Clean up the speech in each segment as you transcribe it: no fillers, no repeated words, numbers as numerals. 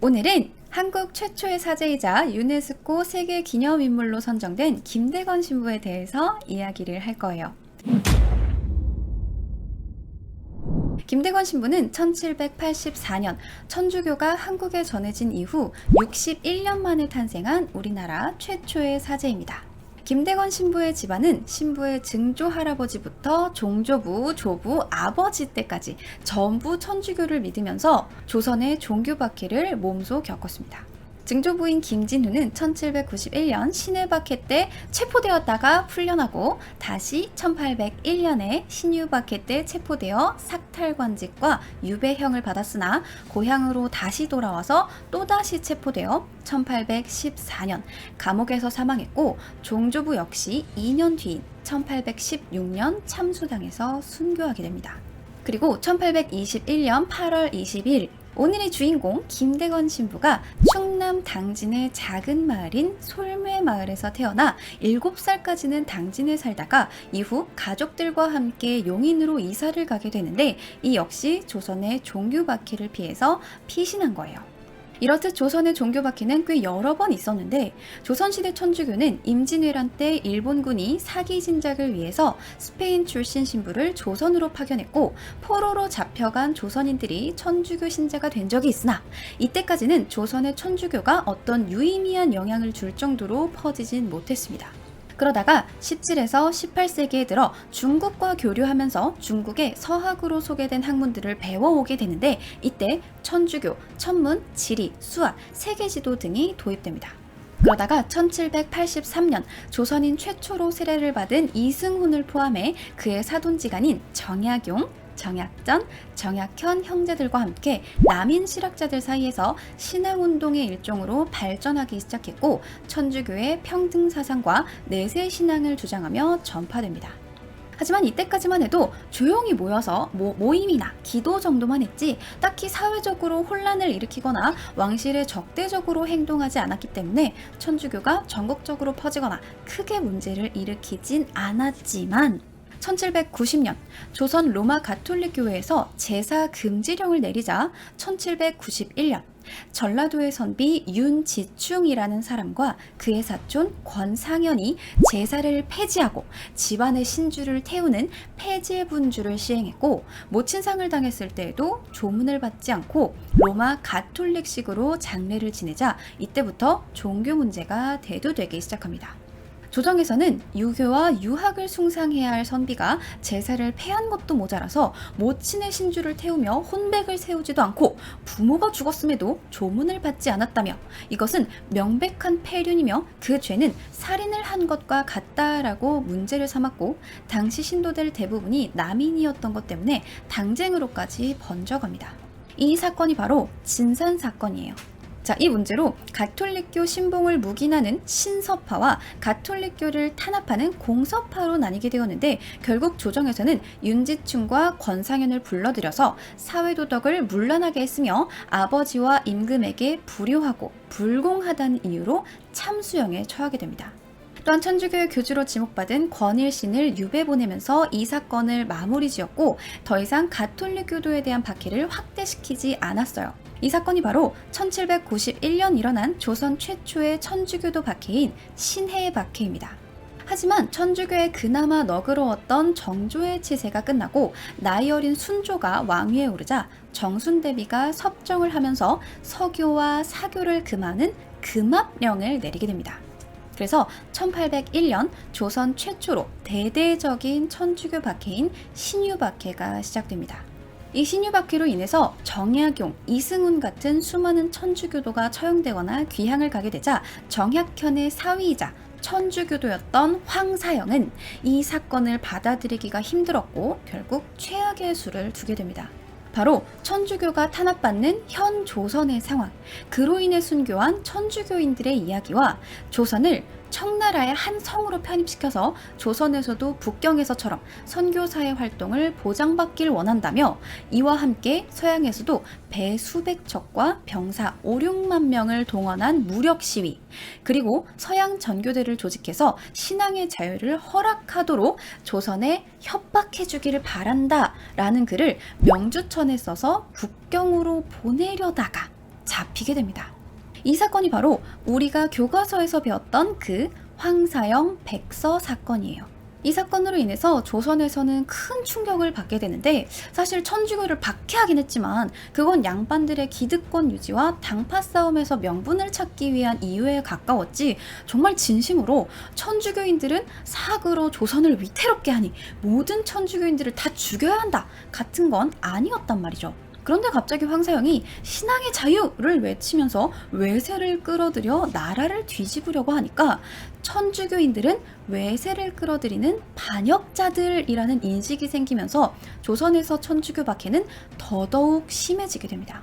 오늘은 한국 최초의 사제이자 유네스코 세계 기념인물로 선정된 김대건 신부에 대해서 이야기를 할 거예요. 김대건 신부는 1784년 천주교가 한국에 전해진 이후 61년 만에 탄생한 우리나라 최초의 사제입니다. 김대건 신부의 집안은 신부의 증조 할아버지부터 종조부, 조부, 아버지 때까지 전부 천주교를 믿으면서 조선의 종교 박해를 몸소 겪었습니다. 증조부인 김진후는 1791년 신해박해 때 체포되었다가 풀려나고 다시 1801년에 신유박해 때 체포되어 삭탈관직과 유배형을 받았으나 고향으로 다시 돌아와서 또다시 체포되어 1814년 감옥에서 사망했고, 종조부 역시 2년 뒤인 1816년 참수당해서 순교하게 됩니다. 그리고 1821년 8월 20일 오늘의 주인공 김대건 신부가 충남 당진의 작은 마을인 솔매마을에서 태어나 7살까지는 당진에 살다가 이후 가족들과 함께 용인으로 이사를 가게 되는데, 이 역시 조선의 종교 박해를 피해서 피신한 거예요. 이렇듯 조선의 종교 박해는 꽤 여러 번 있었는데, 조선시대 천주교는 임진왜란 때 일본군이 사기 진작을 위해서 스페인 출신 신부를 조선으로 파견했고, 포로로 잡혀간 조선인들이 천주교 신자가 된 적이 있으나 이때까지는 조선의 천주교가 어떤 유의미한 영향을 줄 정도로 퍼지진 못했습니다. 그러다가 17에서 18세기에 들어 중국과 교류하면서 중국의 서학으로 소개된 학문들을 배워오게 되는데, 이때 천주교, 천문, 지리, 수학, 세계지도 등이 도입됩니다. 그러다가 1783년 조선인 최초로 세례를 받은 이승훈을 포함해 그의 사돈지간인 정약용, 정약전, 정약현 형제들과 함께 남인 실학자들 사이에서 신앙운동의 일종으로 발전하기 시작했고, 천주교의 평등 사상과 내세 신앙을 주장하며 전파됩니다. 하지만 이때까지만 해도 조용히 모여서 모임이나 기도 정도만 했지 딱히 사회적으로 혼란을 일으키거나 왕실에 적대적으로 행동하지 않았기 때문에 천주교가 전국적으로 퍼지거나 크게 문제를 일으키진 않았지만, 1790년 조선 로마 가톨릭 교회에서 제사 금지령을 내리자 1791년 전라도의 선비 윤지충이라는 사람과 그의 사촌 권상현이 제사를 폐지하고 집안의 신주를 태우는 폐제분주를 시행했고, 모친상을 당했을 때에도 조문을 받지 않고 로마 가톨릭식으로 장례를 지내자 이때부터 종교 문제가 대두되기 시작합니다. 조정에서는 유교와 유학을 숭상해야 할 선비가 제사를 폐한 것도 모자라서 모친의 신주를 태우며 혼백을 세우지도 않고 부모가 죽었음에도 조문을 받지 않았다며, 이것은 명백한 폐륜이며 그 죄는 살인을 한 것과 같다라고 문제를 삼았고, 당시 신도들 대부분이 남인이었던 것 때문에 당쟁으로까지 번져갑니다. 이 사건이 바로 진산 사건이에요. 자, 이 문제로 가톨릭교 신봉을 묵인하는 신서파와 가톨릭교를 탄압하는 공서파로 나뉘게 되었는데, 결국 조정에서는 윤지충과 권상현을 불러들여서 사회도덕을 문란하게 했으며 아버지와 임금에게 불효하고 불공하다는 이유로 참수형에 처하게 됩니다. 또한 천주교의 교주로 지목받은 권일신을 유배 보내면서 이 사건을 마무리 지었고, 더 이상 가톨릭 교도에 대한 박해를 확대시키지 않았어요. 이 사건이 바로 1791년 일어난 조선 최초의 천주교도 박해인 신해의 박해입니다. 하지만 천주교의 그나마 너그러웠던 정조의 치세가 끝나고 나이 어린 순조가 왕위에 오르자 정순대비가 섭정을 하면서 서교와 사교를 금하는 금합령을 내리게 됩니다. 그래서 1801년 조선 최초로 대대적인 천주교 박해인 신유박해가 시작됩니다. 이 신유박해로 인해서 정약용, 이승훈 같은 수많은 천주교도가 처형되거나 귀향을 가게 되자 정약현의 사위이자 천주교도였던 황사영은 이 사건을 받아들이기가 힘들었고 결국 최악의 수를 두게 됩니다. 바로 천주교가 탄압받는 현 조선의 상황, 그로 인해 순교한 천주교인들의 이야기와 조선을 청나라의 한 성으로 편입시켜서 조선에서도 북경에서처럼 선교사의 활동을 보장받길 원한다며, 이와 함께 서양에서도 배 수백 척과 병사 5, 6만 명을 동원한 무력 시위, 그리고 서양 전교대를 조직해서 신앙의 자유를 허락하도록 조선에 협박해주기를 바란다 라는 글을 명주천에 써서 북경으로 보내려다가 잡히게 됩니다. 이 사건이 바로 우리가 교과서에서 배웠던 그 황사영 백서 사건이에요. 이 사건으로 인해서 조선에서는 큰 충격을 받게 되는데, 사실 천주교를 박해하긴 했지만 그건 양반들의 기득권 유지와 당파 싸움에서 명분을 찾기 위한 이유에 가까웠지, 정말 진심으로 천주교인들은 사악으로 조선을 위태롭게 하니 모든 천주교인들을 다 죽여야 한다 같은 건 아니었단 말이죠. 그런데 갑자기 황사영이 신앙의 자유를 외치면서 외세를 끌어들여 나라를 뒤집으려고 하니까 천주교인들은 외세를 끌어들이는 반역자들이라는 인식이 생기면서 조선에서 천주교 박해는 더더욱 심해지게 됩니다.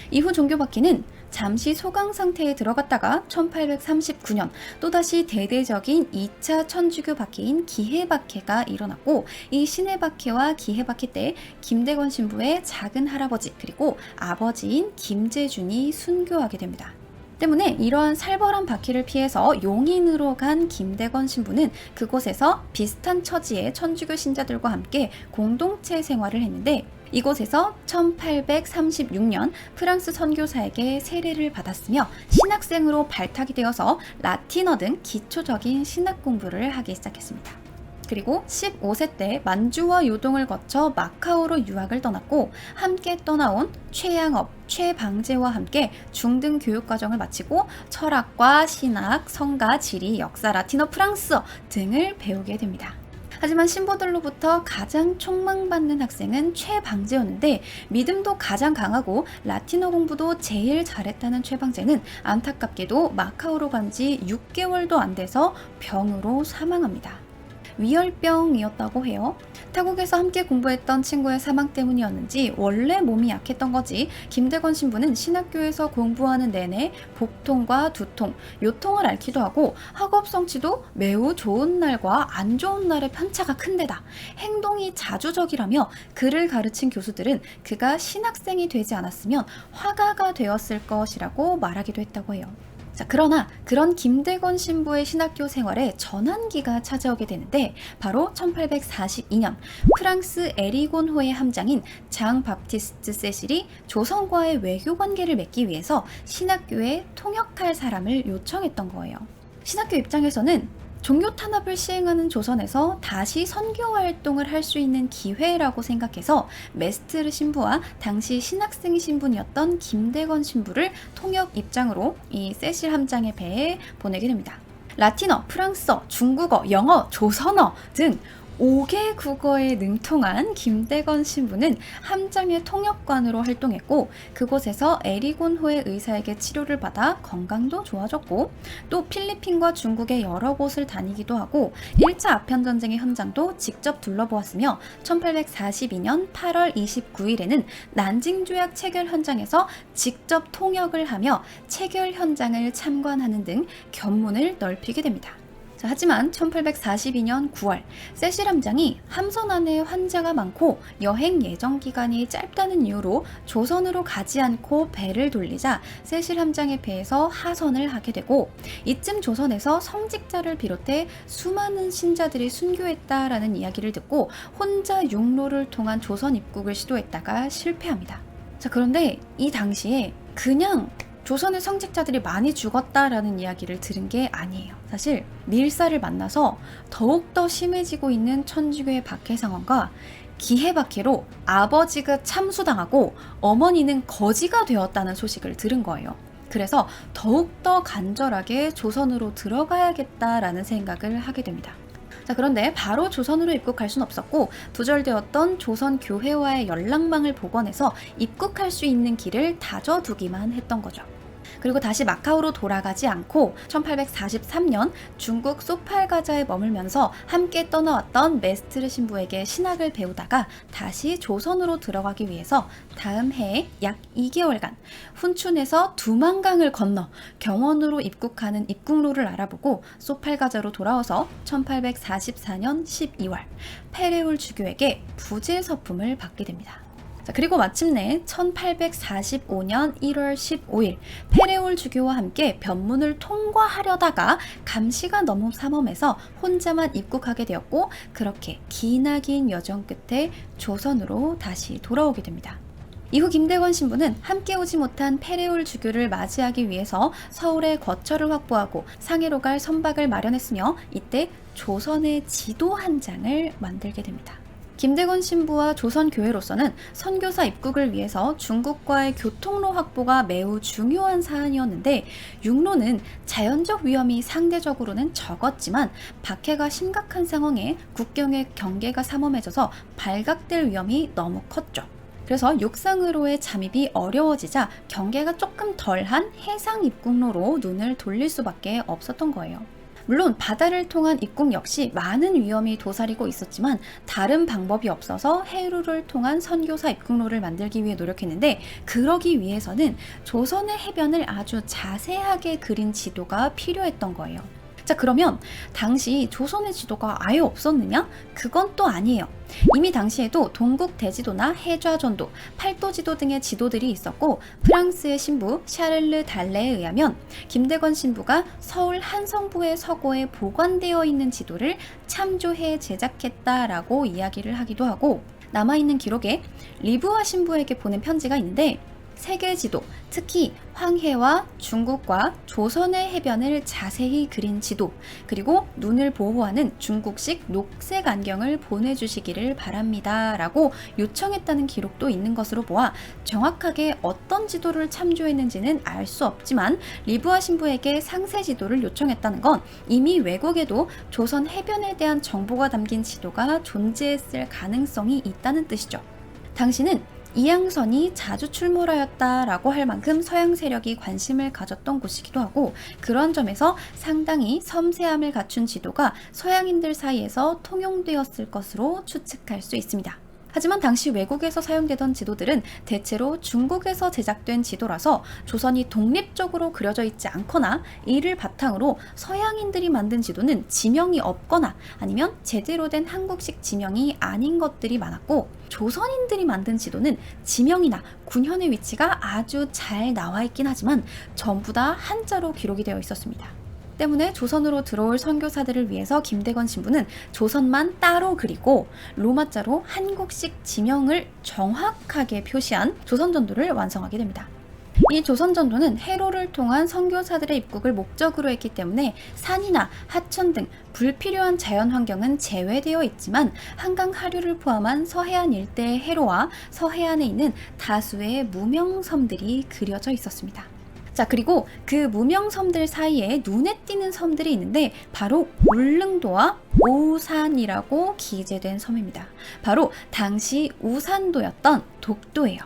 이후 종교 박해는 잠시 소강 상태에 들어갔다가 1839년 또다시 대대적인 2차 천주교 박해인 기해 박해가 일어났고, 이 신해 박해와 기해 박해 때 김대건 신부의 작은 할아버지 그리고 아버지인 김재준이 순교하게 됩니다. 때문에 이러한 살벌한 박해를 피해서 용인으로 간 김대건 신부는 그곳에서 비슷한 처지의 천주교 신자들과 함께 공동체 생활을 했는데, 이곳에서 1836년 프랑스 선교사에게 세례를 받았으며 신학생으로 발탁이 되어서 라틴어 등 기초적인 신학 공부를 하기 시작했습니다. 그리고 15세 때 만주와 요동을 거쳐 마카오로 유학을 떠났고, 함께 떠나온 최양업, 최방재와 함께 중등 교육과정을 마치고 철학과 신학, 성가, 지리, 역사, 라틴어, 프랑스어 등을 배우게 됩니다. 하지만 신부들로부터 가장 촉망받는 학생은 최방재였는데, 믿음도 가장 강하고 라틴어 공부도 제일 잘했다는 최방재는 안타깝게도 마카오로 간 지 6개월도 안 돼서 병으로 사망합니다. 위열병이었다고 해요. 타국에서 함께 공부했던 친구의 사망 때문이었는지 원래 몸이 약했던 거지, 김대건 신부는 신학교에서 공부하는 내내 복통과 두통, 요통을 앓기도 하고 학업 성취도 매우 좋은 날과 안 좋은 날의 편차가 큰데다 행동이 자주적이라며 그를 가르친 교수들은 그가 신학생이 되지 않았으면 화가가 되었을 것이라고 말하기도 했다고 해요. 자, 그러나 그런 김대건 신부의 신학교 생활에 전환기가 찾아오게 되는데, 바로 1842년 프랑스 에리곤호의 함장인 장 바프티스트 세실이 조선과의 외교 관계를 맺기 위해서 신학교에 통역할 사람을 요청했던 거예요. 신학교 입장에서는 종교 탄압을 시행하는 조선에서 다시 선교 활동을 할 수 있는 기회라고 생각해서 메스트르 신부와 당시 신학생 신분이었던 김대건 신부를 통역 입장으로 이 세실 함장의 배에 보내게 됩니다. 라틴어, 프랑스어, 중국어, 영어, 조선어 등 5개 국어에 능통한 김대건 신부는 함장의 통역관으로 활동했고, 그곳에서 에리곤호의 의사에게 치료를 받아 건강도 좋아졌고, 또 필리핀과 중국의 여러 곳을 다니기도 하고 1차 아편전쟁의 현장도 직접 둘러보았으며 1842년 8월 29일에는 난징조약 체결 현장에서 직접 통역을 하며 체결 현장을 참관하는 등 견문을 넓히게 됩니다. 자, 하지만 1842년 9월 세실 함장이 함선 안에 환자가 많고 여행 예정 기간이 짧다는 이유로 조선으로 가지 않고 배를 돌리자 세실 함장의 배에서 하선을 하게 되고, 이쯤 조선에서 성직자를 비롯해 수많은 신자들이 순교했다라는 이야기를 듣고 혼자 육로를 통한 조선 입국을 시도했다가 실패합니다. 자, 그런데 이 당시에 그냥 조선의 성직자들이 많이 죽었다라는 이야기를 들은 게 아니에요. 사실 밀사를 만나서 더욱더 심해지고 있는 천주교의 박해 상황과 기해 박해로 아버지가 참수당하고 어머니는 거지가 되었다는 소식을 들은 거예요. 그래서 더욱더 간절하게 조선으로 들어가야겠다라는 생각을 하게 됩니다. 자, 그런데 바로 조선으로 입국할 순 없었고 두절되었던 조선 교회와의 연락망을 복원해서 입국할 수 있는 길을 다져두기만 했던 거죠. 그리고 다시 마카오로 돌아가지 않고 1843년 중국 소팔가자에 머물면서 함께 떠나왔던 메스트르 신부에게 신학을 배우다가 다시 조선으로 들어가기 위해서 다음 해에 약 2개월간 훈춘에서 두만강을 건너 경원으로 입국하는 입국로를 알아보고 소팔가자로 돌아와서 1844년 12월 페레울 주교에게 부재 서품을 받게 됩니다. 그리고 마침내 1845년 1월 15일 페레올 주교와 함께 변문을 통과하려다가 감시가 너무 삼엄해서 혼자만 입국하게 되었고, 그렇게 기나긴 여정 끝에 조선으로 다시 돌아오게 됩니다. 이후 김대건 신부는 함께 오지 못한 페레올 주교를 맞이하기 위해서 서울에 거처를 확보하고 상해로 갈 선박을 마련했으며 이때 조선의 지도 한 장을 만들게 됩니다. 김대건 신부와 조선교회로서는 선교사 입국을 위해서 중국과의 교통로 확보가 매우 중요한 사안이었는데 육로는 자연적 위험이 상대적으로는 적었지만 박해가 심각한 상황에 국경의 경계가 삼엄해져서 발각될 위험이 너무 컸죠. 그래서 육상으로의 잠입이 어려워지자 경계가 조금 덜한 해상 입국로로 눈을 돌릴 수밖에 없었던 거예요. 물론 바다를 통한 입국 역시 많은 위험이 도사리고 있었지만 다른 방법이 없어서 해로를 통한 선교사 입국로를 만들기 위해 노력했는데 그러기 위해서는 조선의 해변을 아주 자세하게 그린 지도가 필요했던 거예요. 자, 그러면 당시 조선의 지도가 아예 없었느냐? 그건 또 아니에요. 이미 당시에도 동국 대지도나 해좌전도, 팔도지도 등의 지도들이 있었고 프랑스의 신부 샤를르 달레에 의하면 김대건 신부가 서울 한성부의 서고에 보관되어 있는 지도를 참조해 제작했다라고 이야기를 하기도 하고 남아있는 기록에 리부아 신부에게 보낸 편지가 있는데 세계 지도, 특히 황해와 중국과 조선의 해변을 자세히 그린 지도, 그리고 눈을 보호하는 중국식 녹색 안경을 보내주시기를 바랍니다 라고 요청했다는 기록도 있는 것으로 보아 정확하게 어떤 지도를 참조했는지는 알 수 없지만 리부아 신부에게 상세 지도를 요청했다는 건 이미 외국에도 조선 해변에 대한 정보가 담긴 지도가 존재했을 가능성이 있다는 뜻이죠. 당시는 이양선이 자주 출몰하였다라고 할 만큼 서양 세력이 관심을 가졌던 곳이기도 하고 그런 점에서 상당히 섬세함을 갖춘 지도가 서양인들 사이에서 통용되었을 것으로 추측할 수 있습니다. 하지만 당시 외국에서 사용되던 지도들은 대체로 중국에서 제작된 지도라서 조선이 독립적으로 그려져 있지 않거나 이를 바탕으로 서양인들이 만든 지도는 지명이 없거나 아니면 제대로 된 한국식 지명이 아닌 것들이 많았고 조선인들이 만든 지도는 지명이나 군현의 위치가 아주 잘 나와 있긴 하지만 전부 다 한자로 기록이 되어 있었습니다. 때문에 조선으로 들어올 선교사들을 위해서 김대건 신부는 조선만 따로 그리고 로마자로 한국식 지명을 정확하게 표시한 조선전도를 완성하게 됩니다. 이 조선전도는 해로를 통한 선교사들의 입국을 목적으로 했기 때문에 산이나 하천 등 불필요한 자연환경은 제외되어 있지만 한강 하류를 포함한 서해안 일대의 해로와 서해안에 있는 다수의 무명섬들이 그려져 있었습니다. 자, 그리고 그 무명섬들 사이에 눈에 띄는 섬들이 있는데 바로 울릉도와 오산이라고 기재된 섬입니다. 바로 당시 우산도였던 독도예요.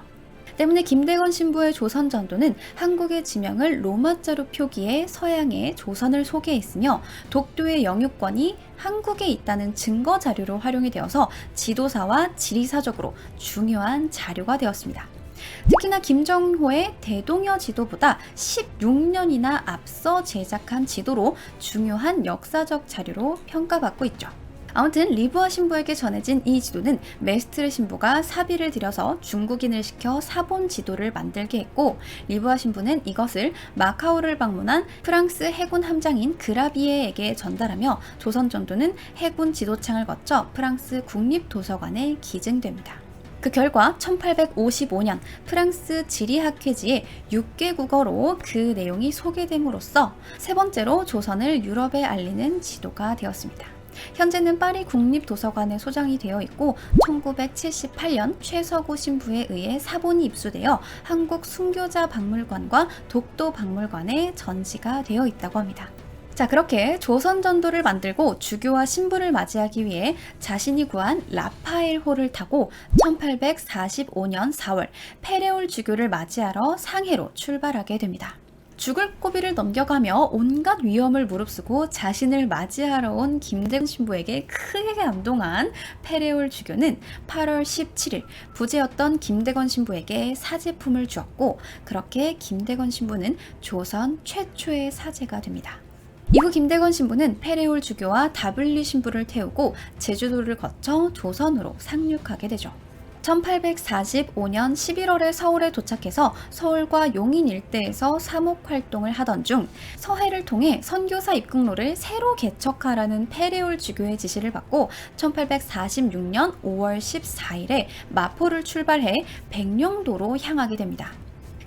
때문에 김대건 신부의 조선전도는 한국의 지명을 로마자로 표기해 서양의 조선을 소개했으며 독도의 영유권이 한국에 있다는 증거 자료로 활용이 되어서 지도사와 지리사적으로 중요한 자료가 되었습니다. 특히나 김정호의 대동여 지도보다 16년이나 앞서 제작한 지도로 중요한 역사적 자료로 평가받고 있죠. 아무튼 리부아 신부에게 전해진 이 지도는 메스트르 신부가 사비를 들여서 중국인을 시켜 사본 지도를 만들게 했고 리부아 신부는 이것을 마카오를 방문한 프랑스 해군 함장인 그라비에에게 전달하며 조선전도는 해군 지도창을 거쳐 프랑스 국립도서관에 기증됩니다. 그 결과 1855년 프랑스 지리학회지에 6개 국어로 그 내용이 소개됨으로써 세 번째로 조선을 유럽에 알리는 지도가 되었습니다. 현재는 파리 국립도서관에 소장이 되어 있고 1978년 최서구 신부에 의해 사본이 입수되어 한국 순교자 박물관과 독도 박물관에 전시가 되어 있다고 합니다. 자, 그렇게 조선전도를 만들고 주교와 신부를 맞이하기 위해 자신이 구한 라파엘호를 타고 1845년 4월 페레올 주교를 맞이하러 상해로 출발하게 됩니다. 죽을 고비를 넘겨가며 온갖 위험을 무릅쓰고 자신을 맞이하러 온 김대건 신부에게 크게 감동한 페레올 주교는 8월 17일 부재였던 김대건 신부에게 사제품을 주었고 그렇게 김대건 신부는 조선 최초의 사제가 됩니다. 이후 김대건 신부는 페레올 주교와 다블리 신부를 태우고 제주도를 거쳐 조선으로 상륙하게 되죠. 1845년 11월에 서울에 도착해서 서울과 용인 일대에서 사목 활동을 하던 중 서해를 통해 선교사 입국로를 새로 개척하라는 페레올 주교의 지시를 받고 1846년 5월 14일에 마포를 출발해 백령도로 향하게 됩니다.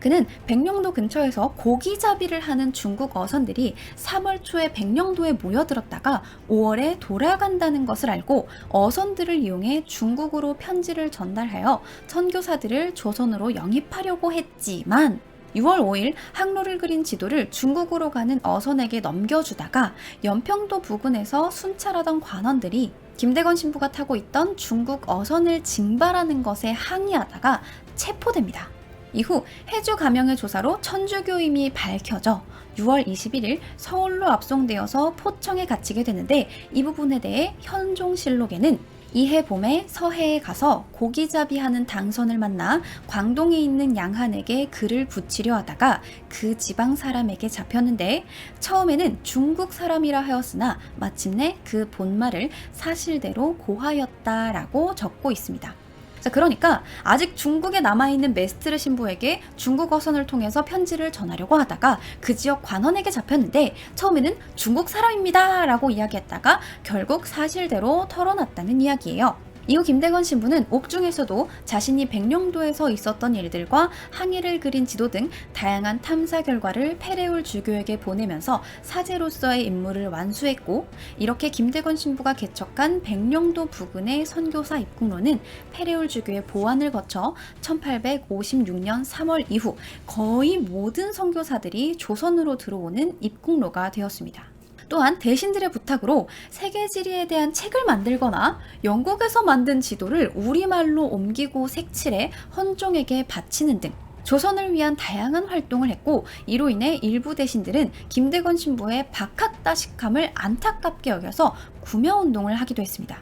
그는 백령도 근처에서 고기잡이를 하는 중국 어선들이 3월 초에 백령도에 모여들었다가 5월에 돌아간다는 것을 알고 어선들을 이용해 중국으로 편지를 전달하여 선교사들을 조선으로 영입하려고 했지만 6월 5일 항로를 그린 지도를 중국으로 가는 어선에게 넘겨주다가 연평도 부근에서 순찰하던 관원들이 김대건 신부가 타고 있던 중국 어선을 징발하는 것에 항의하다가 체포됩니다. 이후 해주 가명의 조사로 천주교임이 밝혀져 6월 21일 서울로 압송되어서 포청에 갇히게 되는데 이 부분에 대해 현종실록에는 이해 봄에 서해에 가서 고기잡이하는 당선을 만나 광동에 있는 양한에게 글을 붙이려 하다가 그 지방 사람에게 잡혔는데 처음에는 중국 사람이라 하였으나 마침내 그 본말을 사실대로 고하였다라고 적고 있습니다. 그러니까 아직 중국에 남아있는 메스트르 신부에게 중국 어선을 통해서 편지를 전하려고 하다가 그 지역 관원에게 잡혔는데 처음에는 중국 사람입니다 라고 이야기했다가 결국 사실대로 털어놨다는 이야기예요. 이후 김대건 신부는 옥중에서도 자신이 백령도에서 있었던 일들과 항해를 그린 지도 등 다양한 탐사 결과를 페레올 주교에게 보내면서 사제로서의 임무를 완수했고 이렇게 김대건 신부가 개척한 백령도 부근의 선교사 입국로는 페레올 주교의 보완을 거쳐 1856년 3월 이후 거의 모든 선교사들이 조선으로 들어오는 입국로가 되었습니다. 또한 대신들의 부탁으로 세계지리에 대한 책을 만들거나 영국에서 만든 지도를 우리말로 옮기고 색칠해 헌종에게 바치는 등 조선을 위한 다양한 활동을 했고 이로 인해 일부 대신들은 김대건 신부의 박학다식함을 안타깝게 여겨서 구며운동을 하기도 했습니다.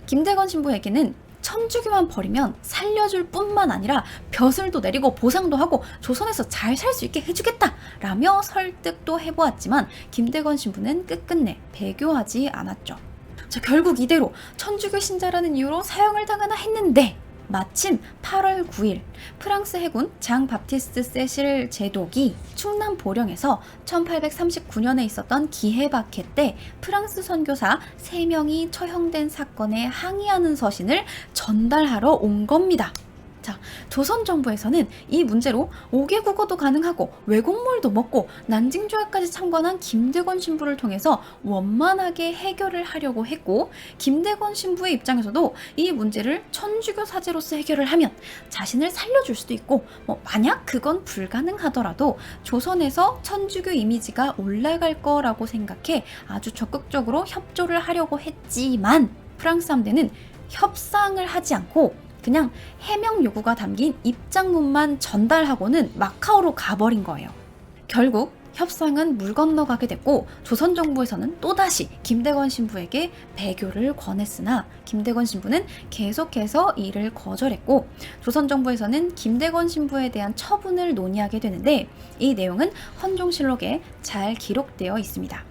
김대건 신부에게는 천주교만 버리면 살려줄 뿐만 아니라 벼슬도 내리고 보상도 하고 조선에서 잘 살 수 있게 해주겠다 라며 설득도 해보았지만 김대건 신부는 끝끝내 배교하지 않았죠. 결국 이대로 천주교 신자라는 이유로 사형을 당하나 했는데 마침 8월 9일 프랑스 해군 장 바티스트 세실 제독이 충남 보령에서 1839년에 있었던 기해박해 때 프랑스 선교사 3명이 처형된 사건에 항의하는 서신을 전달하러 온 겁니다. 조선 정부에서는 이 문제로 5개 국어도 가능하고 외국물도 먹고 난징조약까지 참관한 김대건 신부를 통해서 원만하게 해결을 하려고 했고 김대건 신부의 입장에서도 이 문제를 천주교 사제로서 해결을 하면 자신을 살려줄 수도 있고 만약 그건 불가능하더라도 조선에서 천주교 이미지가 올라갈 거라고 생각해 아주 적극적으로 협조를 하려고 했지만 프랑스 함대는 협상을 하지 않고 그냥 해명 요구가 담긴 입장문만 전달하고는 마카오로 가버린 거예요. 결국 협상은 물 건너가게 됐고 조선 정부에서는 또다시 김대건 신부에게 배교를 권했으나 김대건 신부는 계속해서 이를 거절했고 조선 정부에서는 김대건 신부에 대한 처분을 논의하게 되는데 이 내용은 헌종실록에 잘 기록되어 있습니다.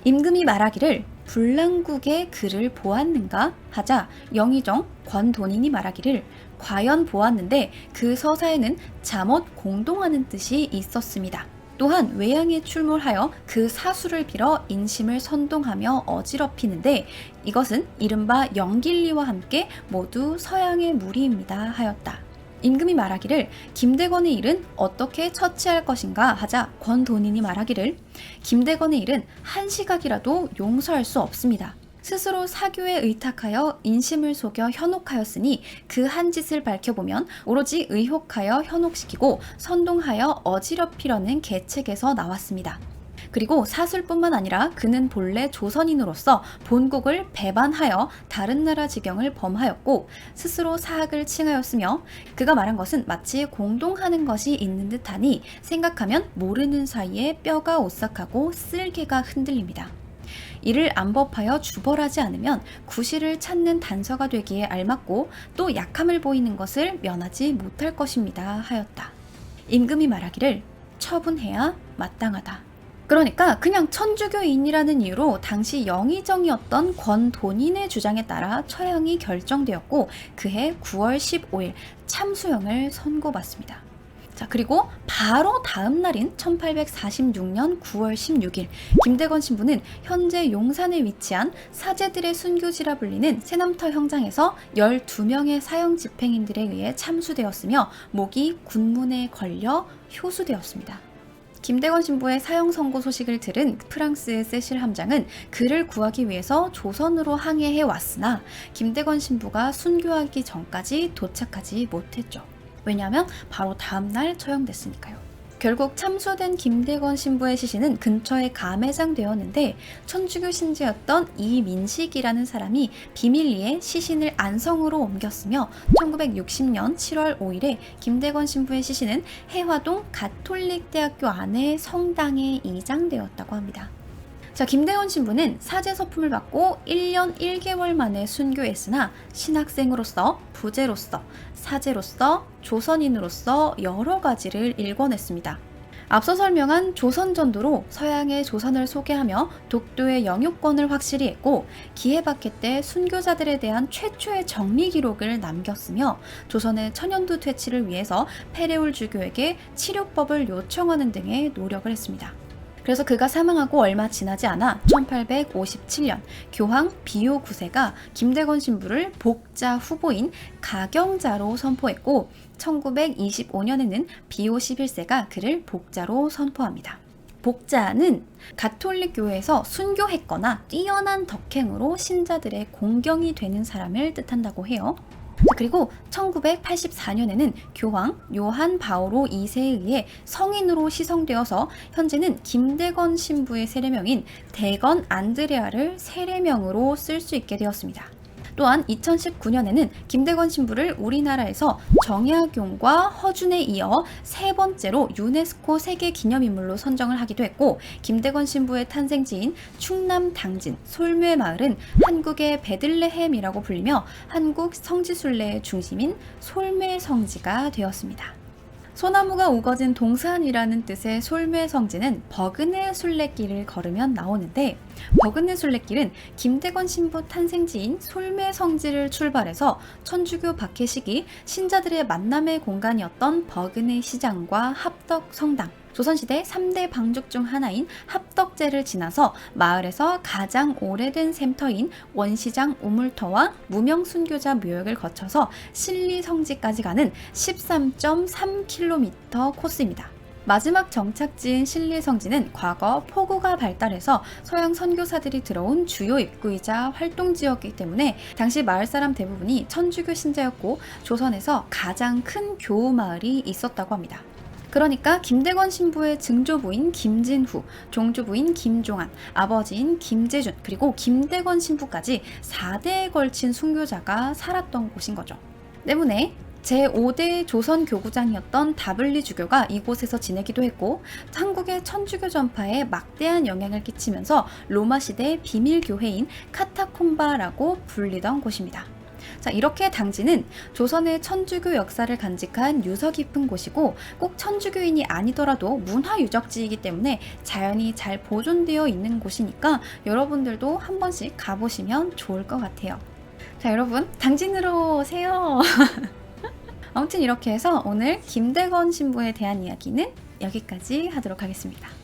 임금이 말하기를 불랑국의 글을 보았는가 하자 영의정 권돈인이 말하기를 과연 보았는데 그 서사에는 잠옷 공동하는 뜻이 있었습니다. 또한 외양에 출몰하여 그 사수를 빌어 인심을 선동하며 어지럽히는데 이것은 이른바 영길리와 함께 모두 서양의 무리입니다 하였다. 임금이 말하기를 김대건의 일은 어떻게 처치할 것인가 하자 권돈인이 말하기를 김대건의 일은 한 시각이라도 용서할 수 없습니다. 스스로 사교에 의탁하여 인심을 속여 현혹하였으니 그 한 짓을 밝혀보면 오로지 의혹하여 현혹시키고 선동하여 어지럽히려는 계책에서 나왔습니다. 그리고 사술뿐만 아니라 그는 본래 조선인으로서 본국을 배반하여 다른 나라 지경을 범하였고 스스로 사학을 칭하였으며 그가 말한 것은 마치 공동하는 것이 있는 듯하니 생각하면 모르는 사이에 뼈가 오싹하고 쓸개가 흔들립니다. 이를 안법하여 주벌하지 않으면 구실을 찾는 단서가 되기에 알맞고 또 약함을 보이는 것을 면하지 못할 것입니다 하였다. 임금이 말하기를 처분해야 마땅하다. 그러니까 그냥 천주교인이라는 이유로 당시 영의정이었던 권돈인의 주장에 따라 처형이 결정되었고 그해 9월 15일 참수형을 선고받습니다. 자, 그리고 바로 다음 날인 1846년 9월 16일 김대건 신부는 현재 용산에 위치한 사제들의 순교지라 불리는 새남터 형장에서 12명의 사형 집행인들에 의해 참수되었으며 목이 군문에 걸려 효수되었습니다. 김대건 신부의 사형 선고 소식을 들은 프랑스의 세실 함장은 그를 구하기 위해서 조선으로 항해해 왔으나 김대건 신부가 순교하기 전까지 도착하지 못했죠. 왜냐하면 바로 다음날 처형됐으니까요. 결국 참수된 김대건 신부의 시신은 근처에 감해장되었는데 천주교 신자였던 이민식이라는 사람이 비밀리에 시신을 안성으로 옮겼으며 1960년 7월 5일에 김대건 신부의 시신은 해화동 가톨릭대학교 안의 성당에 이장되었다고 합니다. 자, 김대건 신부는 사제 서품을 받고 1년 1개월 만에 순교했으나 신학생으로서, 부제로서, 사제로서, 조선인으로서 여러 가지를 일궈냈습니다. 앞서 설명한 조선전도로 서양의 조선을 소개하며 독도의 영유권을 확실히 했고 기해박해 때 순교자들에 대한 최초의 정리 기록을 남겼으며 조선의 천연두 퇴치를 위해서 페레울 주교에게 치료법을 요청하는 등의 노력을 했습니다. 그래서 그가 사망하고 얼마 지나지 않아 1857년 교황 비오 9세가 김대건 신부를 복자 후보인 가경자로 선포했고 1925년에는 비오 11세가 그를 복자로 선포합니다. 복자는 가톨릭 교회에서 순교했거나 뛰어난 덕행으로 신자들의 공경이 되는 사람을 뜻한다고 해요. 그리고 1984년에는 교황 요한 바오로 2세에 의해 성인으로 시성되어서 현재는 김대건 신부의 세례명인 대건 안드레아를 세례명으로 쓸 수 있게 되었습니다. 또한 2019년에는 김대건 신부를 우리나라에서 정약용과 허준에 이어 세 번째로 유네스코 세계기념인물로 선정을 하기도 했고 김대건 신부의 탄생지인 충남 당진 솔묘 마을은 한국의 베들레헴이라고 불리며 한국 성지순례의 중심인 솔묘 성지가 되었습니다. 소나무가 우거진 동산이라는 뜻의 솔묘 성지는 버그네 순례길을 걸으면 나오는데 버그네 순례길은 김대건 신부 탄생지인 솔묘 성지를 출발해서 천주교 박해 시기 신자들의 만남의 공간이었던 버그네 시장과 합덕 성당, 조선시대 3대 방죽 중 하나인 합덕제를 지나서 마을에서 가장 오래된 샘터인 원시장 우물터와 무명순교자 묘역을 거쳐서 신리성지까지 가는 13.3km 코스입니다. 마지막 정착지인 신리성지는 과거 포구가 발달해서 서양 선교사들이 들어온 주요 입구이자 활동지역이기 때문에 당시 마을 사람 대부분이 천주교 신자였고 조선에서 가장 큰 교우 마을이 있었다고 합니다. 그러니까 김대건 신부의 증조부인 김진후, 종조부인 김종안, 아버지인 김재준, 그리고 김대건 신부까지 4대에 걸친 순교자가 살았던 곳인 거죠. 때문에 제5대 조선 교구장이었던 다블리 주교가 이곳에서 지내기도 했고 한국의 천주교 전파에 막대한 영향을 끼치면서 로마 시대 비밀 교회인 카타콤바라고 불리던 곳입니다. 자, 이렇게 당진은 조선의 천주교 역사를 간직한 유서 깊은 곳이고 꼭 천주교인이 아니더라도 문화유적지이기 때문에 자연이 잘 보존되어 있는 곳이니까 여러분들도 한 번씩 가보시면 좋을 것 같아요. 자, 여러분 당진으로 오세요. 아무튼 이렇게 해서 오늘 김대건 신부에 대한 이야기는 여기까지 하도록 하겠습니다.